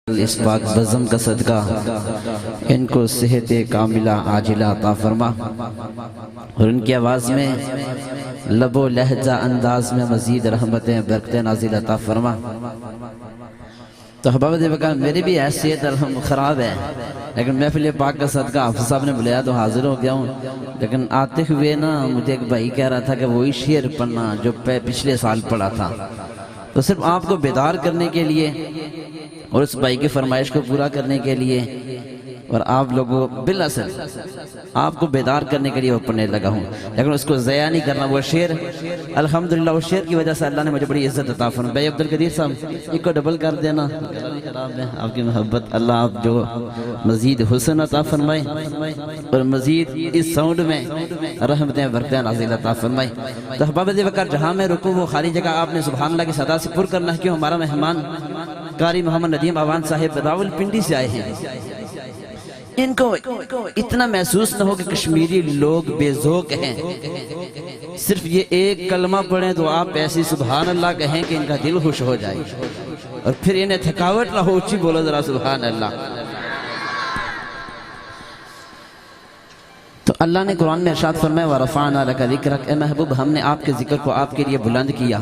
اس پاک بزم کا صدقہ ان کو صحت کاملہ عاجلہ عطا فرما اور ان کی آواز میں لب و لہجہ انداز میں مزید رحمتیں برکتیں نازل عطا فرما۔ تو حباب دے بکا میری بھی حیثیت خراب ہے، لیکن محفل پاک کا صدقہ حافظ صاحب نے بلایا تو حاضر ہو گیا ہوں۔ لیکن آتے ہوئے نا مجھے ایک بھائی کہہ رہا تھا کہ وہی شعر پڑھنا جو پچھلے سال پڑھا تھا، تو صرف آپ کو بیدار کرنے کے لیے اور اس بھائی کی فرمائش کو پورا کرنے کے لیے اور آپ لوگوں بالاصل آپ کو بیدار کرنے کے لیے وہ پڑھنے لگا ہوں، لیکن اس کو ضیاع نہیں کرنا۔ وہ شعر الحمدللہ اس شعر کی وجہ سے اللہ نے مجھے بڑی عزت عطا فرمائی۔ بھائی عبدالقدیر صاحب ایک کو ڈبل کر دینا، آپ کی محبت اللہ آپ جو مزید حسن عطا فرمائے اور مزید اس ساؤنڈ میں رحمتیں برکتیں نازل عطا فرمائے۔ تو احباب وقت جہاں میں رکوں وہ خالی جگہ آپ نے سبحان اللہ کی صدا سے پر کرنا ہے، کیوں ہمارا مہمان قاری محمد ندیم آوان صاحب راول پنڈی سے آئے ہیں۔ ان کو اتنا محسوس نہ ہو کہ کشمیری لوگ بے ذوق ہیں، صرف یہ ایک کلمہ پڑھیں تو آپ ایسی سبحان اللہ کہیں کہ ان کا دل خوش ہو جائے، اور پھر انہیں تھکاوٹ نہ ہو، اونچی بولو ذرا سبحان اللہ۔ تو اللہ نے قرآن میں ارشاد فرمایا وَرَفَعْنَا لَكَ ذِكْرَكَ، اے محبوب ہم نے آپ کے ذکر کو آپ کے لیے بلند کیا۔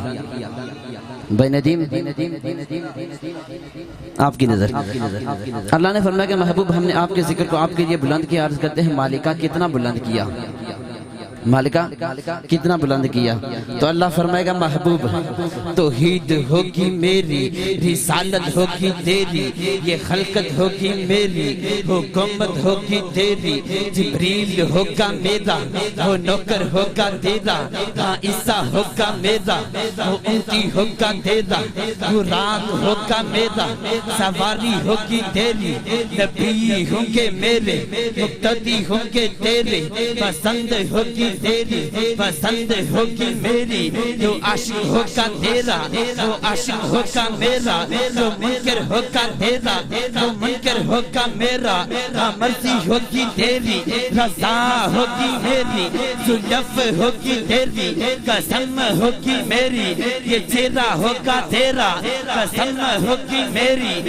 بھائی ندیم آپ کی نظر اللہ نے فرمایا کہ محبوب ہم نے آپ کے ذکر کو آپ کے لیے بلند کیا۔ عرض کرتے ہیں مالکہ کتنا بلند کیا، مالکہ کتنا بلند کیا؟ تو اللہ فرمائے گا محبوب توحید ہوگی میری، رسالت ہوگی تیری، یہ خلقت ہوگی میری، حکومت ہوگی تیری، جبریل ہوگا میرا، وہ نوکر ہوگا تیرا، عیسیٰ ہوگا میرا، وہ اونٹی ہوگا تیرا، وہ راگ ہوگا میرا، سواری ہوگی تیری، نبی ہوں گے میرے، مقتدی ہوں گے تیرے، پسند ہوگی تیری، پسند ہوگی میری، جو عاشق ہوگا تیرا وہ عاشق ہوگا میرا، جو منکر ہوگا تیرا وہ منکر ہوگا میرا، مرضی ہوگی تیری، رضا ہوگی میری، زلف ہوگی تیری، قسم ہوگی میری، یہ چہرہ ہوگا تیرا، قسم ہوگی میری،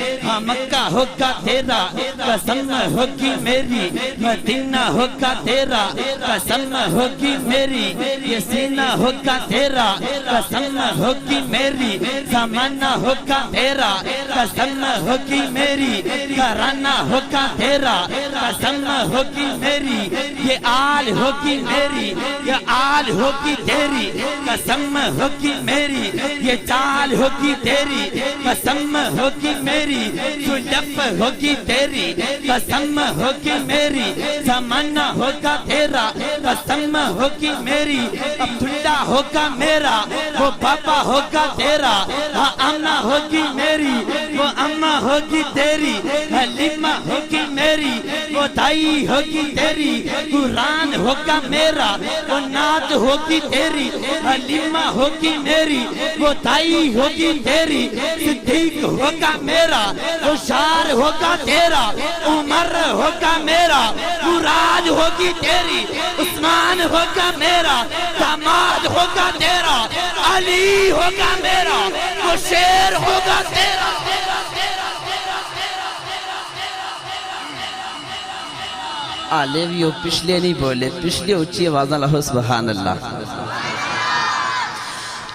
مکہ ہوگا تیرا، قسم ہوگی میری، مدینہ ہوگا تیرا، قسم ہوگی میری، یہ سینہ ہوگا تیرا، قسم ہوگی میری، زمانہ ہوگا تیرا، قسم ہوگی میری، گھرانہ ہوگا تیرا، قسم ہوگی میری، یہ آل ہوگی میری، یہ آل ہوگی تیری، قسم ہوگی میری، یہ چال ہوگی تیری، قسم ہوگی میری، زلف ہوگی تیری، قسم ہوگی میری، زمانہ ہوگا تیرا، قسم ہوگی میری، عبداللہ ہوگا میرا، وہ پاپا ہوگا تیرا، اماں ہوگی میری، وہ اماں ہوگی تیری، حلیمہ ہوگی میری، وہ دائی ہوگی تیری، قرآن ہوگا میرا، وہ نعت ہوگی تیری، حلیمہ ہوگی میری، وہ دائی ہوگی تیری، صدیق ہوگا میرا، وہ شار ہوگا تیرا، عمر ہوگا میرا، مراد ہوگی تیری، عثمان ہوگا میرا، داماد ہوگا تیرا، علی ہوگا میرا، وہ شیر ہوگا تیرا۔ آلے بھی ہو پچھلے نہیں بولے، پچھلے اچھی آوازاں لہو سبحان اللہ۔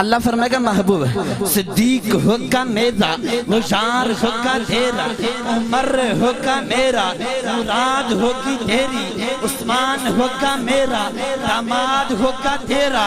اللہ فرمائے گا محبوب صدیق ہوگا میرا، مشار ہوگا تیرا، عمر ہوگا میرا، مراد ہوگی تیری، عثمان ہوگا میرا، داماد ہوگا تیرا،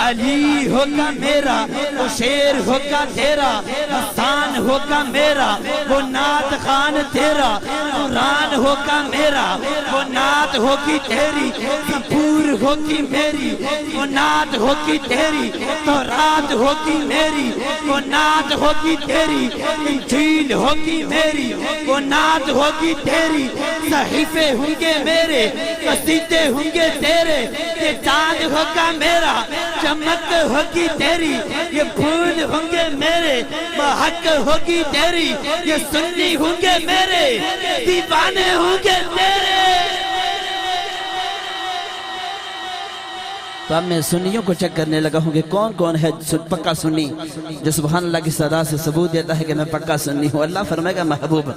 علی ہوگا میرا، وہ شیر ہوگا تیرا، حسان ہوگا میرا، وہ نعت خان تیرا، قرآن ہوگا میرا، وہ نعت ہوگی تیری، زبور ہوگی میری، وہ نعت ہوگی تیری، تورات ہوگی میری، وہ نعت ہوگی تیری، انجیل ہوگی میری، وہ نعت ہوگی تیری، صحیفے ہوں گے میرے، قصیدے ہوں گے تیرے، یہ چاند ہوگا میرا، چمک ہوگی تیری، یہ پھول ہوں گے میرے، محق ہوگی تیری، یہ سنی ہوں گے میرے، دیوانے ہوں گے تیرے۔ تو اب میں سنیوں کو چیک کرنے لگا ہوں کہ کون کون ہے پکا سنی جو سبحان اللہ کی صدا سے ثبوت دیتا ہے کہ میں پکا سنی ہوں. اللہ فرمائے گا محبوب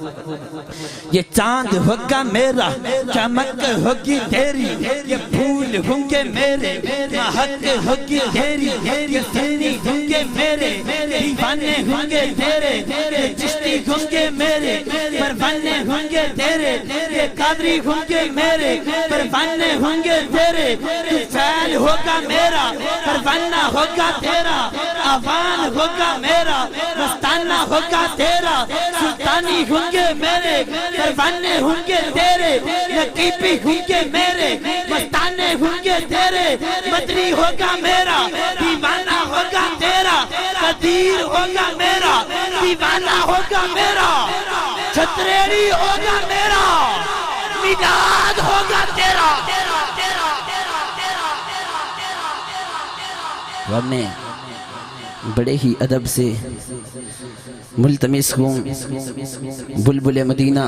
یہ چاند ہوگا میرا، چمک ہوگی تیری، یہ پھول ہوں گے میرے، مہک ہوگی تیری، یہ سنی ہوں گے میرے، دیوانے ہوں گے تیرے، یہ چشتی ہوں گے میرے، پروانے ہوں گے تیرے، یہ قادری ہوں گے میرے، پروانے ہوں گے تیرے. فعل ہوگا میرا، پروانہ ہوگا تیرا، آوان ہوگا میرا، مستانہ ہوگا تیرا. سلطانی ہوں گے میرے، پروانے ہوں گے تیرے، نقیبی ہوں گے میرے، مستانے ہوں گے تیرے. مدری ہوگا میرا، دیوانہ ہوگا تیرا، قدیر ہوگا میرا، دیوانہ ہوگا میرا. چھتریڑی ہوگا میرا، میلاد ہوگا تیرا. اب میں بڑے ہی ادب سے ملتمس ہوں بلبل مدینہ،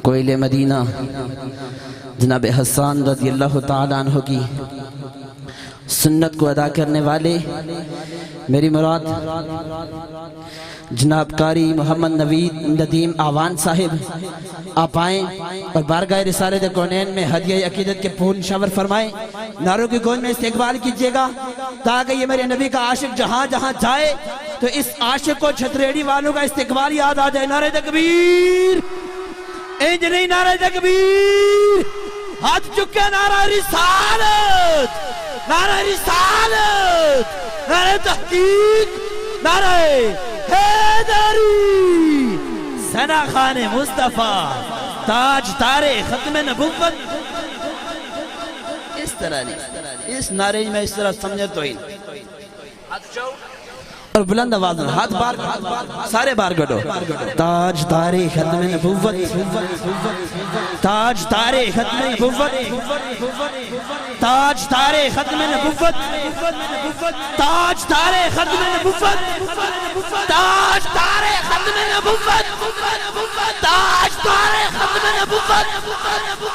کوئل مدینہ، جناب حسان رضی اللہ تعالیٰ عنہ کی سنت کو ادا کرنے والے، میری مراد جناب قاری محمد نوید ندیم آوان صاحب آپ آئیں اور بارگاہ رسالت کونین میں ہدیہ عقیدت کے پھول نشاور فرمائیں. نعروں کی گونج میں استقبال کیجئے گا تاکہ یہ میرے نبی کا عاشق جہاں جہاں جائے تو اس عاشق کو چھتریڑی والوں کا استقبال یاد آ جائے. نعرہ تکبیر، انج نہیں نعرہ تکبیر، ہاتھ چکے نعرہ رسالت، نعرہ رسالت، نعرہ تحقیق، نعرہ حیدری، ثنا خان مصطفیٰ، تاج تارے ختم نبوت. اس طرح نہیں، اس نعرے میں اس طرح سمجھے تو ہی اور بلند آواز میں ہاتھ بار سارے بار گڑو. تاج تارے ختم نبوت، تاج تارے ختم نبوت، تاج تارے ختم نبوت، تاج تارے ختم نبوت، تاج تارے ختم نبوت، تاج تارے ختم نبوت.